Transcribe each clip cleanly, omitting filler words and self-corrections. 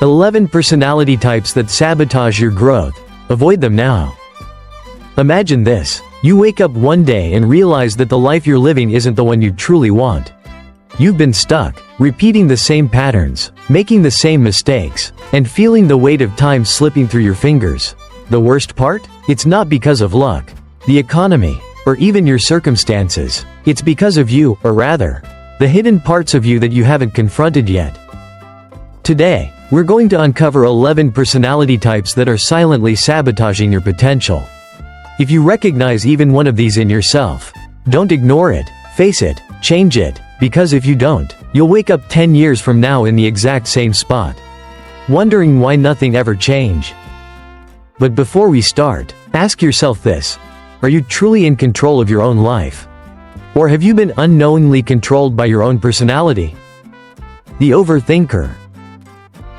11 personality types that sabotage your growth. Avoid them now. Imagine this. You wake up one day and realize that the life you're living isn't the one you truly want. You've been stuck, repeating the same patterns, making the same mistakes, and feeling the weight of time slipping through your fingers. The worst part? It's not because of luck, the economy, or even your circumstances. It's because of you, or rather, the hidden parts of you that you haven't confronted yet. Today, we're going to uncover 11 personality types that are silently sabotaging your potential. If you recognize even one of these in yourself, don't ignore it, face it, change it, because if you don't, you'll wake up 10 years from now in the exact same spot, wondering why nothing ever changed. But before we start, ask yourself this: are you truly in control of your own life? Or have you been unknowingly controlled by your own personality? The overthinker.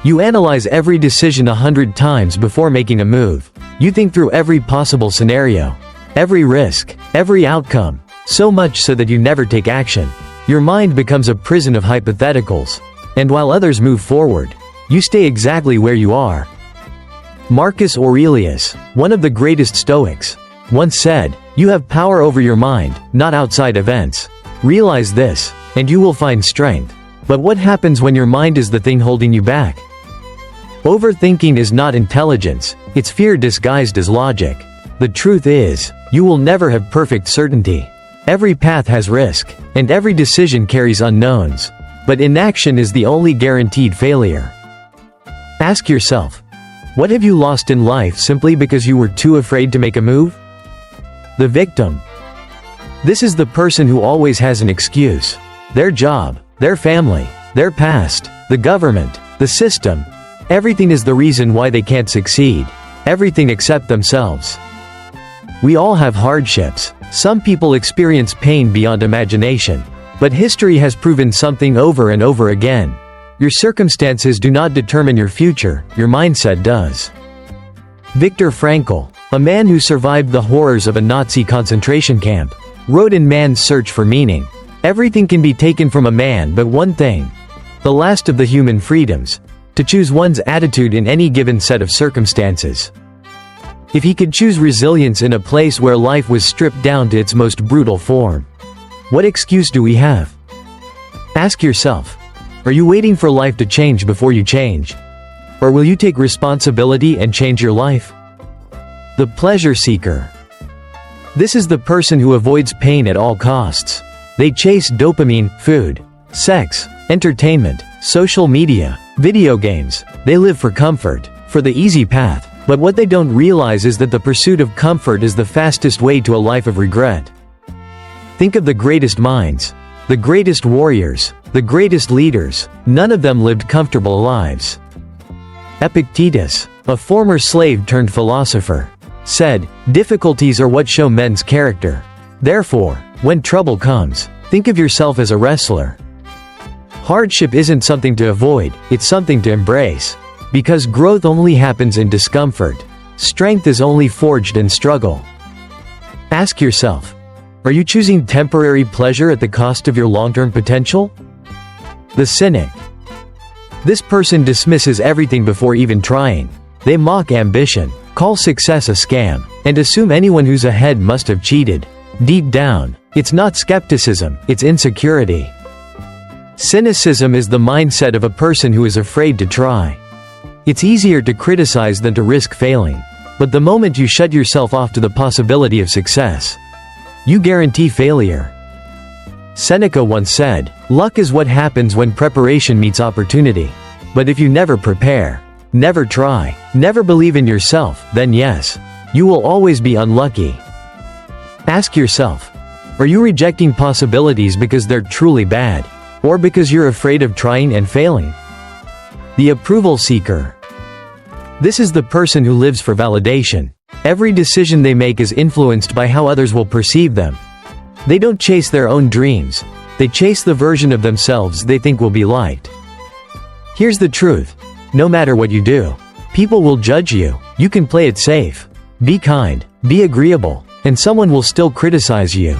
You analyze every decision 100 times before making a move. You think through every possible scenario, every risk, every outcome, so much so that you never take action. Your mind becomes a prison of hypotheticals, and while others move forward, you stay exactly where you are. Marcus Aurelius, one of the greatest Stoics, once said, "You have power over your mind, not outside events. Realize this, and you will find strength." But what happens when your mind is the thing holding you back? Overthinking is not intelligence, it's fear disguised as logic. The truth is, you will never have perfect certainty. Every path has risk, and every decision carries unknowns. But inaction is the only guaranteed failure. Ask yourself, what have you lost in life simply because you were too afraid to make a move? The victim. This is the person who always has an excuse. Their job, their family, their past, the government, the system. Everything is the reason why they can't succeed. Everything except themselves. We all have hardships. Some people experience pain beyond imagination. But history has proven something over and over again. Your circumstances do not determine your future, your mindset does. Viktor Frankl, a man who survived the horrors of a Nazi concentration camp, wrote in Man's Search for Meaning, "Everything can be taken from a man but one thing, the last of the human freedoms, to choose one's attitude in any given set of circumstances." If he could choose resilience in a place where life was stripped down to its most brutal form, what excuse do we have? Ask yourself, are you waiting for life to change before you change? Or will you take responsibility and change your life? The pleasure seeker. This is the person who avoids pain at all costs. They chase dopamine, food, sex, entertainment, social media, video games. They live for comfort, for the easy path. But what they don't realize is that the pursuit of comfort is the fastest way to a life of regret. Think of the greatest minds, the greatest warriors, the greatest leaders. None of them lived comfortable lives. Epictetus, a former slave turned philosopher, said, "Difficulties are what show men's character. Therefore, when trouble comes, think of yourself as a wrestler." Hardship isn't something to avoid, it's something to embrace. Because growth only happens in discomfort. Strength is only forged in struggle. Ask yourself, are you choosing temporary pleasure at the cost of your long-term potential? The cynic. This person dismisses everything before even trying. They mock ambition, call success a scam, and assume anyone who's ahead must have cheated. Deep down, it's not skepticism, it's insecurity. Cynicism is the mindset of a person who is afraid to try. It's easier to criticize than to risk failing. But the moment you shut yourself off to the possibility of success, you guarantee failure. Seneca once said, "Luck is what happens when preparation meets opportunity. But if you never prepare, never try, never believe in yourself, then yes, you will always be unlucky." Ask yourself, are you rejecting possibilities because they're truly bad? Or because you're afraid of trying and failing? The approval seeker. This is the person who lives for validation. Every decision they make is influenced by how others will perceive them. They don't chase their own dreams. They chase the version of themselves they think will be liked. Here's the truth. No matter what you do, people will judge you. You can play it safe. Be kind, be agreeable, and someone will still criticize you.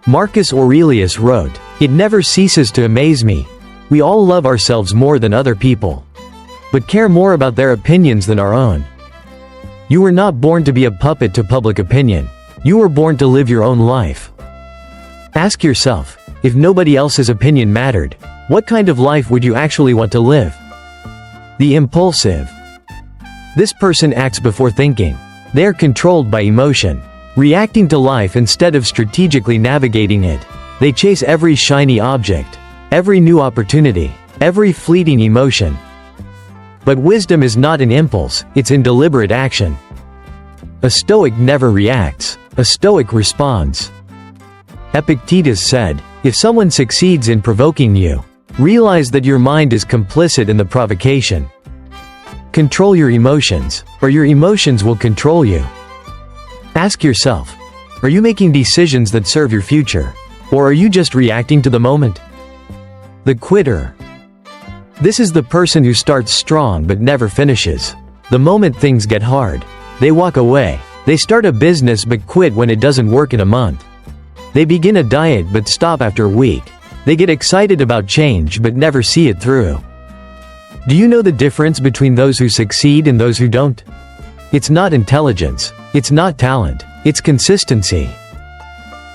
Marcus Aurelius wrote, "It never ceases to amaze me. We all love ourselves more than other people. but care more about their opinions than our own. You were not born to be a puppet to public opinion. You were born to live your own life. Ask yourself, if nobody else's opinion mattered, what kind of life would you actually want to live? The impulsive. This person acts before thinking. They are controlled by emotion, reacting to life instead of strategically navigating it. They chase every shiny object, every new opportunity, every fleeting emotion. But wisdom is not an impulse, it's in deliberate action. A Stoic never reacts, a Stoic responds. Epictetus said, if someone succeeds in provoking you, realize that your mind is complicit in the provocation. Control your emotions, or your emotions will control you. Ask yourself, are you making decisions that serve your future, or are you just reacting to the moment? The quitter. This is the person who starts strong but never finishes. The moment things get hard, they walk away. They start a business but quit when it doesn't work in a month. They begin a diet but stop after a week. They get excited about change but never see it through. Do you know the difference between those who succeed and those who don't? It's not intelligence. It's not talent. It's consistency.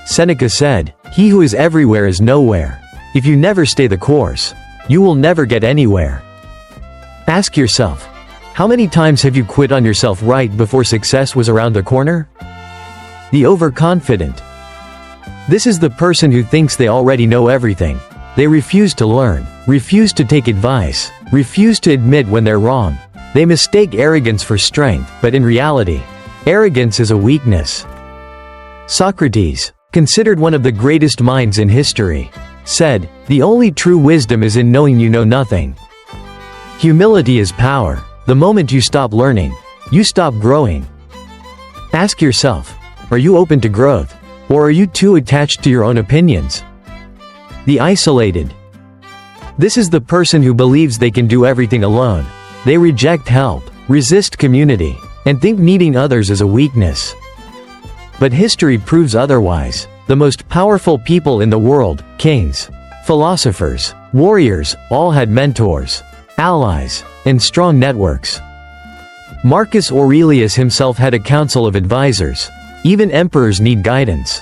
Seneca said, "He who is everywhere is nowhere." If you never stay the course, you will never get anywhere. Ask yourself, how many times have you quit on yourself right before success was around the corner? The overconfident. This is the person who thinks they already know everything. They refuse to learn, refuse to take advice, refuse to admit when they're wrong. They mistake arrogance for strength, but in reality, arrogance is a weakness. Socrates, considered one of the greatest minds in history, said, "The only true wisdom is in knowing you know nothing." Humility is power. The moment you stop learning, you stop growing. Ask yourself, are you open to growth, or are you too attached to your own opinions? The isolated. This is the person who believes they can do everything alone. They reject help, resist community, and think needing others is a weakness. But history proves otherwise. The most powerful people in the world, kings, philosophers, warriors, all had mentors, allies, and strong networks. Marcus Aurelius himself had a council of advisors. Even emperors need guidance.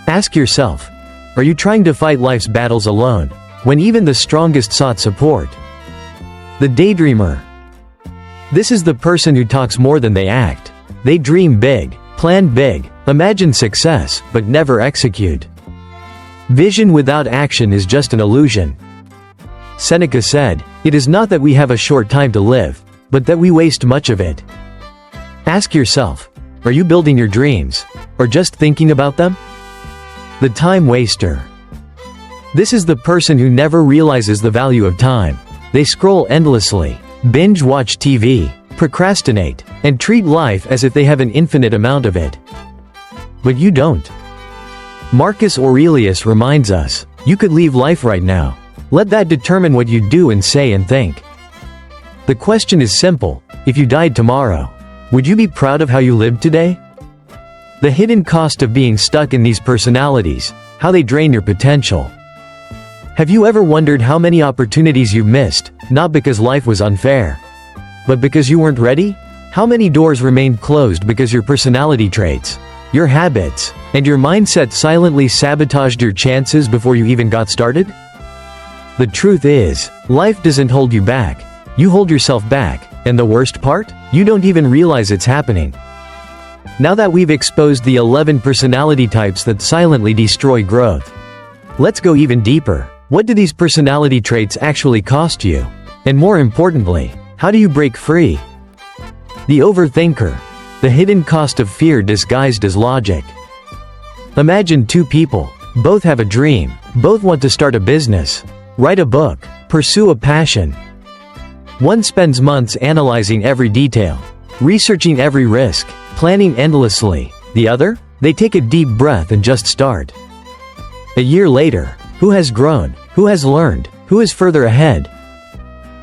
Ask yourself, are you trying to fight life's battles alone, when even the strongest sought support? The daydreamer. This is the person who talks more than they act. They dream big, plan big, imagine success, but never execute. Vision without action is just an illusion. Seneca said, "It is not that we have a short time to live, but that we waste much of it." Ask yourself, are you building your dreams, or just thinking about them? The time waster. This is the person who never realizes the value of time. They scroll endlessly, binge-watch TV, procrastinate, and treat life as if they have an infinite amount of it. But you don't. Marcus Aurelius reminds us, you could leave life right now. Let that determine what you do and say and think. The question is simple, if you died tomorrow, would you be proud of how you lived today? The hidden cost of being stuck in these personalities, how they drain your potential. Have you ever wondered how many opportunities you've missed, not because life was unfair, but because you weren't ready? How many doors remained closed because your personality traits, your habits, and your mindset silently sabotaged your chances before you even got started? The truth is, life doesn't hold you back. You hold yourself back, and the worst part? You don't even realize it's happening. Now that we've exposed the 11 personality types that silently destroy growth, let's go even deeper. What do these personality traits actually cost you? And more importantly, how do you break free? The overthinker. The hidden cost of fear disguised as logic. Imagine two people. Both have a dream. Both want to start a business, write a book, pursue a passion. One spends months analyzing every detail, researching every risk, planning endlessly. The other? They take a deep breath and just start. A year later, who has grown? Who has learned? Who is further ahead?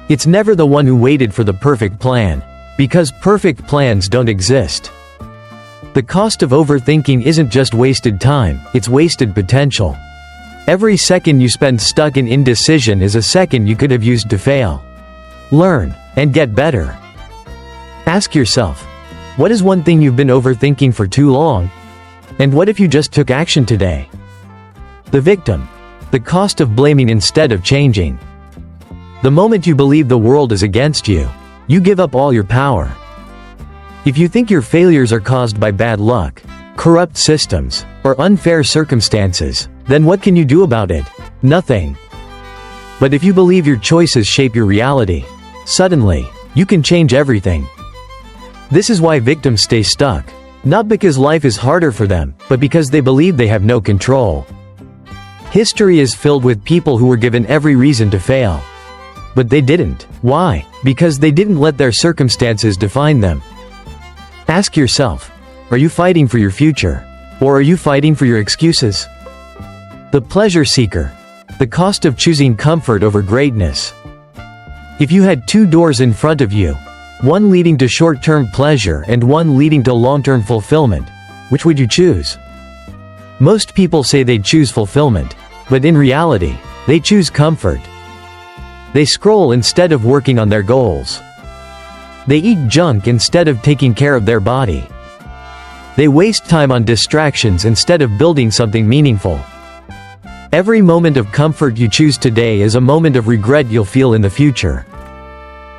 It's never the one who waited for the perfect plan, because perfect plans don't exist. The cost of overthinking isn't just wasted time, it's wasted potential. Every second you spend stuck in indecision is a second you could have used to fail. Learn, and get better. Ask yourself, what is one thing you've been overthinking for too long? And what if you just took action today? The victim. The cost of blaming instead of changing. The moment you believe the world is against you, you give up all your power. If you think your failures are caused by bad luck, corrupt systems, or unfair circumstances, then what can you do about it? Nothing. But if you believe your choices shape your reality, suddenly, you can change everything. This is why victims stay stuck, not because life is harder for them, but because they believe they have no control. History is filled with people who were given every reason to fail. But they didn't. Why? Because they didn't let their circumstances define them. Ask yourself, are you fighting for your future? Or are you fighting for your excuses? The pleasure seeker. The cost of choosing comfort over greatness. If you had two doors in front of you, one leading to short-term pleasure and one leading to long-term fulfillment, which would you choose? Most people say they'd choose fulfillment, but in reality, they choose comfort. They scroll instead of working on their goals. They eat junk instead of taking care of their body. They waste time on distractions instead of building something meaningful. Every moment of comfort you choose today is a moment of regret you'll feel in the future.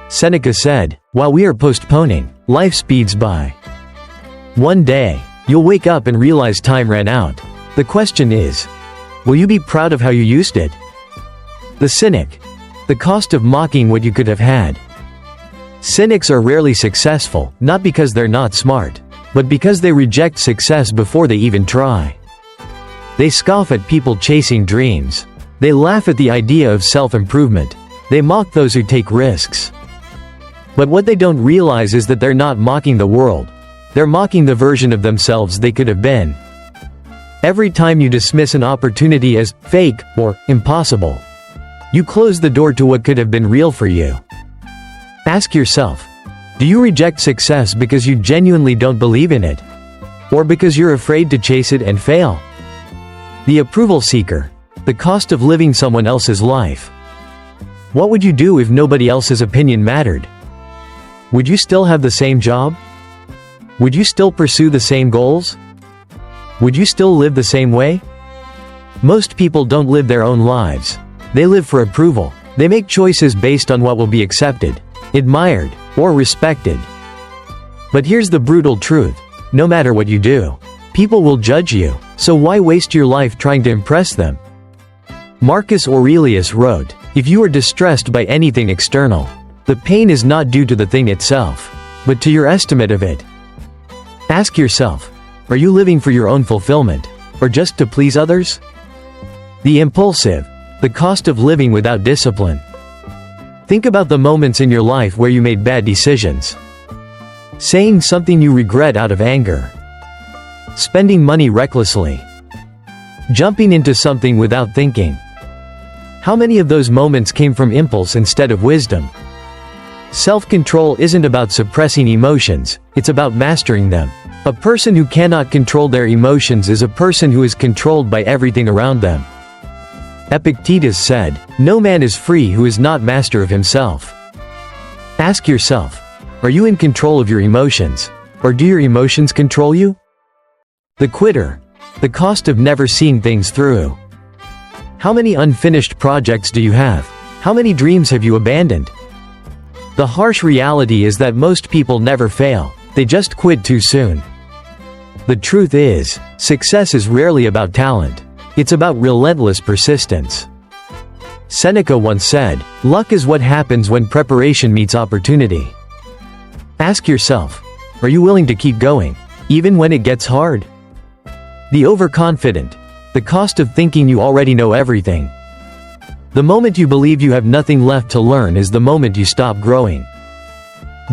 Seneca said, while we are postponing, life speeds by. One day, you'll wake up and realize time ran out. The question is, will you be proud of how you used it? The cynic. The cost of mocking what you could have had. Cynics are rarely successful, not because they're not smart, but because they reject success before they even try. They scoff at people chasing dreams. They laugh at the idea of self-improvement. They mock those who take risks. But what they don't realize is that they're not mocking the world. They're mocking the version of themselves they could have been. Every time you dismiss an opportunity as fake or impossible, you close the door to what could have been real for you. Ask yourself, do you reject success because you genuinely don't believe in it? Or because you're afraid to chase it and fail? The approval seeker. The cost of living someone else's life. What would you do if nobody else's opinion mattered? Would you still have the same job? Would you still pursue the same goals? Would you still live the same way? Most people don't live their own lives. They live for approval. They make choices based on what will be accepted, admired, or respected. But here's the brutal truth. No matter what you do, people will judge you, so why waste your life trying to impress them? Marcus Aurelius wrote, if you are distressed by anything external, the pain is not due to the thing itself, but to your estimate of it. Ask yourself, are you living for your own fulfillment, or just to please others? The impulsive. The cost of living without discipline. Think about the moments in your life where you made bad decisions. Saying something you regret out of anger. Spending money recklessly. Jumping into something without thinking. How many of those moments came from impulse instead of wisdom? Self-control isn't about suppressing emotions, it's about mastering them. A person who cannot control their emotions is a person who is controlled by everything around them. Epictetus said, no man is free who is not master of himself. Ask yourself, are you in control of your emotions, or do your emotions control you? The quitter. The cost of never seeing things through. How many unfinished projects do you have? How many dreams have you abandoned? The harsh reality is that most people never fail, they just quit too soon. The truth is, success is rarely about talent. It's about relentless persistence. Seneca once said, luck is what happens when preparation meets opportunity. Ask yourself, are you willing to keep going, even when it gets hard? The overconfident. The cost of thinking you already know everything. The moment you believe you have nothing left to learn is the moment you stop growing.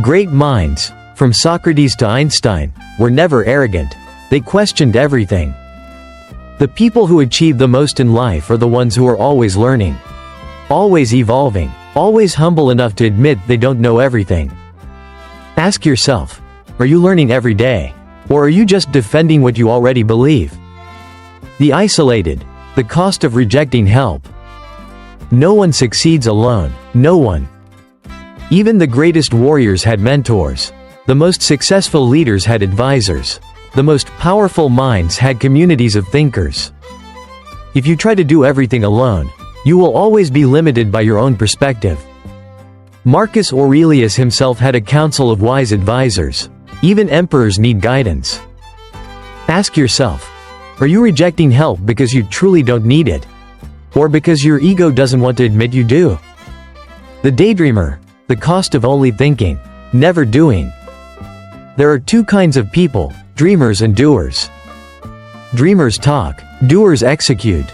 Great minds, from Socrates to Einstein, were never arrogant. They questioned everything. The people who achieve the most in life are the ones who are always learning, always evolving, always humble enough to admit they don't know everything. Ask yourself, are you learning every day? Or are you just defending what you already believe? The isolated. The cost of rejecting help. No one succeeds alone. No one. Even the greatest warriors had mentors. The most successful leaders had advisors. The most powerful minds had communities of thinkers. If you try to do everything alone, you will always be limited by your own perspective. Marcus Aurelius himself had a council of wise advisors. Even emperors need guidance. Ask yourself, are you rejecting help because you truly don't need it? Or because your ego doesn't want to admit you do? The daydreamer, the cost of only thinking, never doing. There are two kinds of people, dreamers and doers. Dreamers talk, doers execute.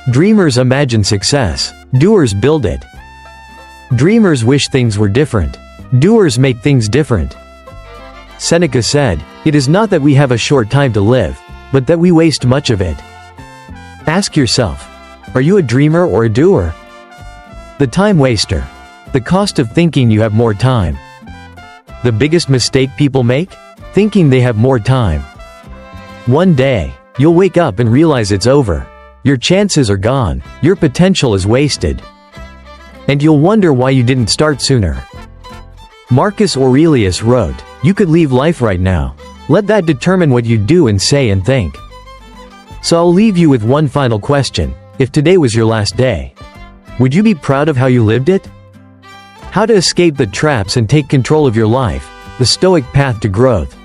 Dreamers imagine success, doers build it. Dreamers wish things were different, doers make things different. Seneca said, "It is not that we have a short time to live, but that we waste much of it." Ask yourself, are you a dreamer or a doer? The time waster. The cost of thinking you have more time. The biggest mistake people make? Thinking they have more time. One day, you'll wake up and realize it's over. Your chances are gone, your potential is wasted. And you'll wonder why you didn't start sooner. Marcus Aurelius wrote, "You could leave life right now. Let that determine what you do and say and think." So I'll leave you with one final question. If today was your last day, would you be proud of how you lived it? How to escape the traps and take control of your life, the Stoic path to growth.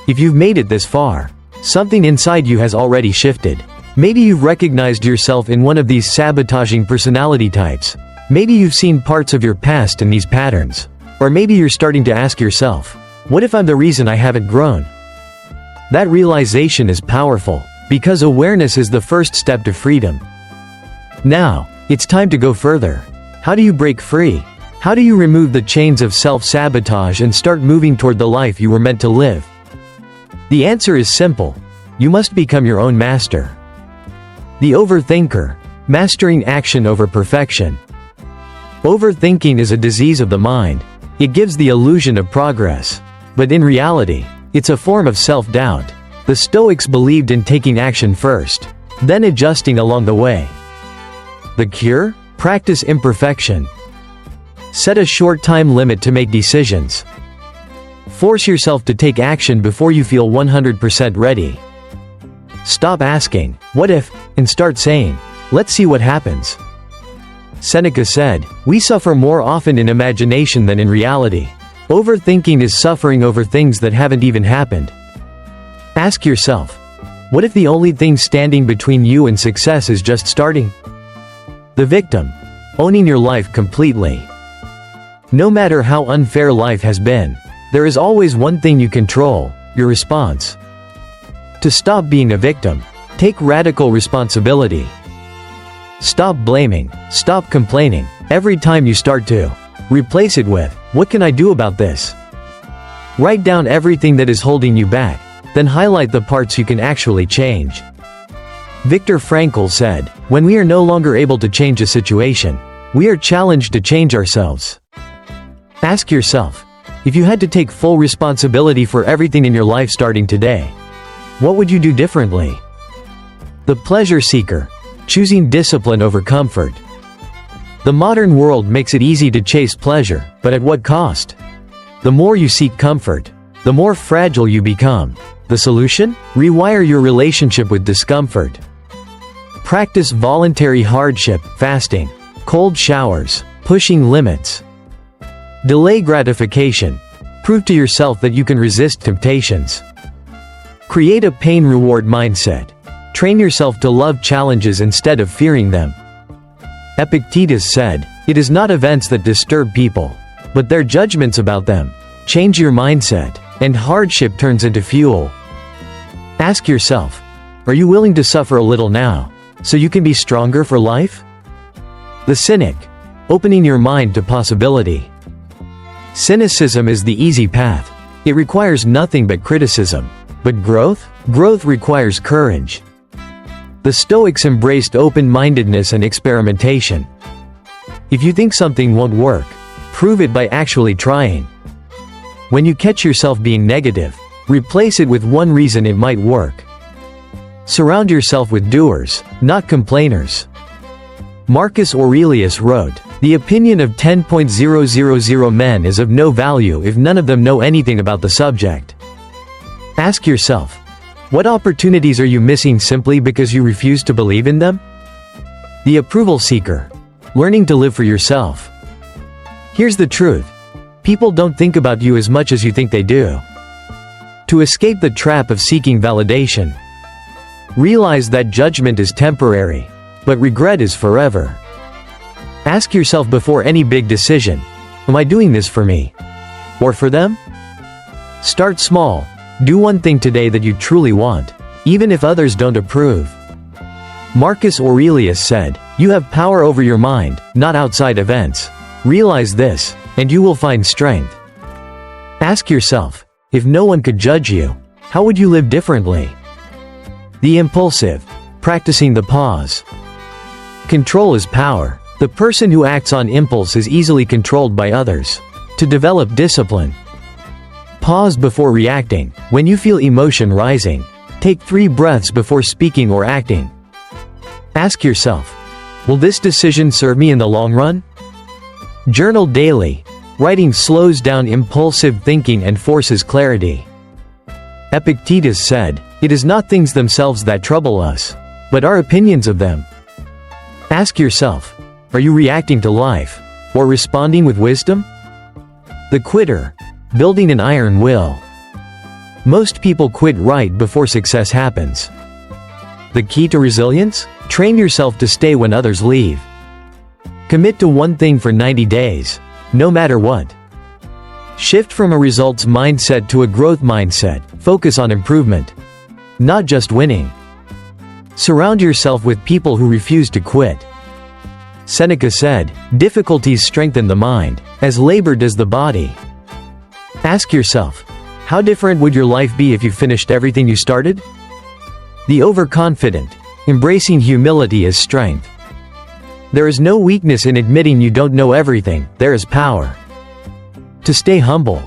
If you've made it this far, something inside you has already shifted. Maybe you've recognized yourself in one of these sabotaging personality types. Maybe you've seen parts of your past in these patterns. Or maybe you're starting to ask yourself, what if I'm the reason I haven't grown? That realization is powerful, because awareness is the first step to freedom. Now, it's time to go further. How do you break free? How do you remove the chains of self-sabotage and start moving toward the life you were meant to live? The answer is simple. You must become your own master. The Overthinker, mastering action over perfection. Overthinking is a disease of the mind. It gives the illusion of progress. But in reality, it's a form of self-doubt. The Stoics believed in taking action first, then adjusting along the way. The cure? Practice imperfection. Set a short time limit to make decisions. Force yourself to take action before you feel 100% ready. Stop asking, "What if?" and start saying, "Let's see what happens." Seneca said, "We suffer more often in imagination than in reality." Overthinking is suffering over things that haven't even happened. Ask yourself, what if the only thing standing between you and success is just starting? The victim. Owning your life completely. No matter how unfair life has been, there is always one thing you control, your response. To stop being a victim, take radical responsibility. Stop blaming, stop complaining. Every time you start to, replace it with, "What can I do about this?" Write down everything that is holding you back, then highlight the parts you can actually change. Viktor Frankl said, "When we are no longer able to change a situation, we are challenged to change ourselves." Ask yourself, if you had to take full responsibility for everything in your life starting today, what would you do differently? The pleasure seeker, choosing discipline over comfort. The modern world makes it easy to chase pleasure, but at what cost? The more you seek comfort, the more fragile you become. The solution? Rewire your relationship with discomfort. Practice voluntary hardship, fasting, cold showers, pushing limits. Delay gratification. Prove to yourself that you can resist temptations. Create a pain-reward mindset. Train yourself to love challenges instead of fearing them. Epictetus said, "It is not events that disturb people, but their judgments about them." Change your mindset, and hardship turns into fuel. Ask yourself, are you willing to suffer a little now, so you can be stronger for life? The cynic. Opening your mind to possibility. Cynicism is the easy path. It requires nothing but criticism. But growth? Growth requires courage. The Stoics embraced open-mindedness and experimentation. If you think something won't work, prove it by actually trying. When you catch yourself being negative, replace it with one reason it might work. Surround yourself with doers, not complainers. Marcus Aurelius wrote, The opinion of 10,000 men is of no value if none of them know anything about the subject. Ask yourself, what opportunities are you missing simply because you refuse to believe in them? The approval seeker. Learning to live for yourself. Here's the truth. People don't think about you as much as you think they do. To escape the trap of seeking validation, realize that judgment is temporary, but regret is forever. Ask yourself before any big decision, am I doing this for me? Or for them? Start small. Do one thing today that you truly want, even if others don't approve. Marcus Aurelius said, "You have power over your mind, not outside events. Realize this, and you will find strength." Ask yourself, if no one could judge you, how would you live differently? The impulsive. Practicing the pause. Control is power. The person who acts on impulse is easily controlled by others. To develop discipline, pause before reacting. When you feel emotion rising, take 3 breaths before speaking or acting. Ask yourself, will this decision serve me in the long run? Journal daily. Writing slows down impulsive thinking and forces clarity. Epictetus said, "It is not things themselves that trouble us, but our opinions of them." Ask yourself, are you reacting to life, or responding with wisdom? The quitter. Building an iron will. Most people quit right before success happens. The key to resilience? Train yourself to stay when others leave. Commit to one thing for 90 days, no matter what. Shift from a results mindset to a growth mindset. Focus on improvement, not just winning. Surround yourself with people who refuse to quit. Seneca said, "Difficulties strengthen the mind, as labor does the body." Ask yourself, how different would your life be if you finished everything you started? The overconfident. Embracing humility as strength. There is no weakness in admitting you don't know everything, there is power. To stay humble.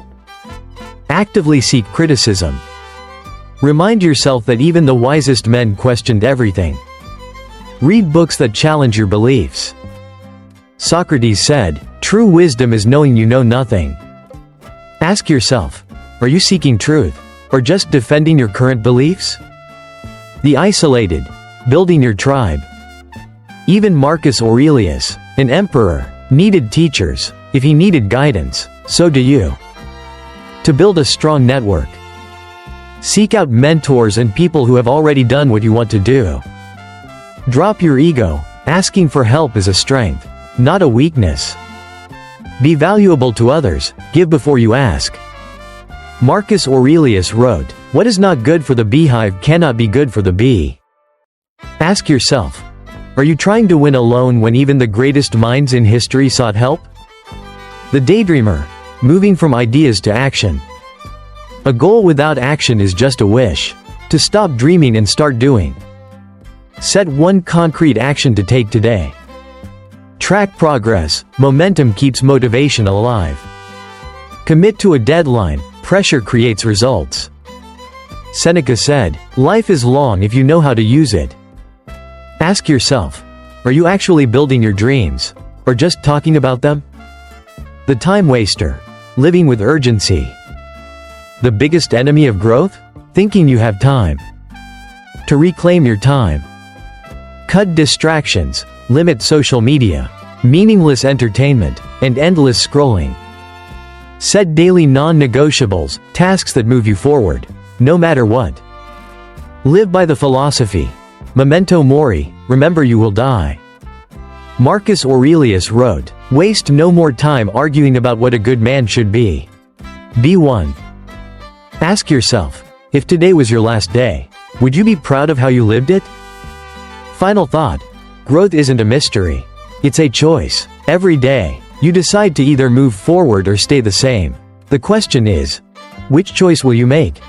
Actively seek criticism. Remind yourself that even the wisest men questioned everything. Read books that challenge your beliefs. Socrates said, "True wisdom is knowing you know nothing." Ask yourself, are you seeking truth, or just defending your current beliefs? The isolated. Building your tribe. Even Marcus Aurelius, an emperor, needed teachers. If he needed guidance, so do you. To build a strong network, seek out mentors and people who have already done what you want to do. Drop your ego. Asking for help is a strength, not a weakness. Be valuable to others. Give before you ask. Marcus Aurelius wrote, "What is not good for the beehive cannot be good for the bee." Ask yourself, are you trying to win alone when even the greatest minds in history sought help? The daydreamer. Moving from ideas to action. A goal without action is just a wish. To stop dreaming and start doing. Set one concrete action to take today. Track progress. Momentum keeps motivation alive. Commit to a deadline. Pressure creates results. Seneca said, "Life is long if you know how to use it." Ask yourself, are you actually building your dreams, or just talking about them? The time waster. Living with urgency. The biggest enemy of growth? Thinking you have time. To reclaim your time, cut distractions. Limit social media, meaningless entertainment, and endless scrolling. Set daily non-negotiables, tasks that move you forward, no matter what. Live by the philosophy. Memento mori, remember you will die. Marcus Aurelius wrote, "Waste no more time arguing about what a good man should be. Be one." Ask yourself, if today was your last day, would you be proud of how you lived it? Final thought. Growth isn't a mystery. It's a choice. Every day, you decide to either move forward or stay the same. The question is, which choice will you make?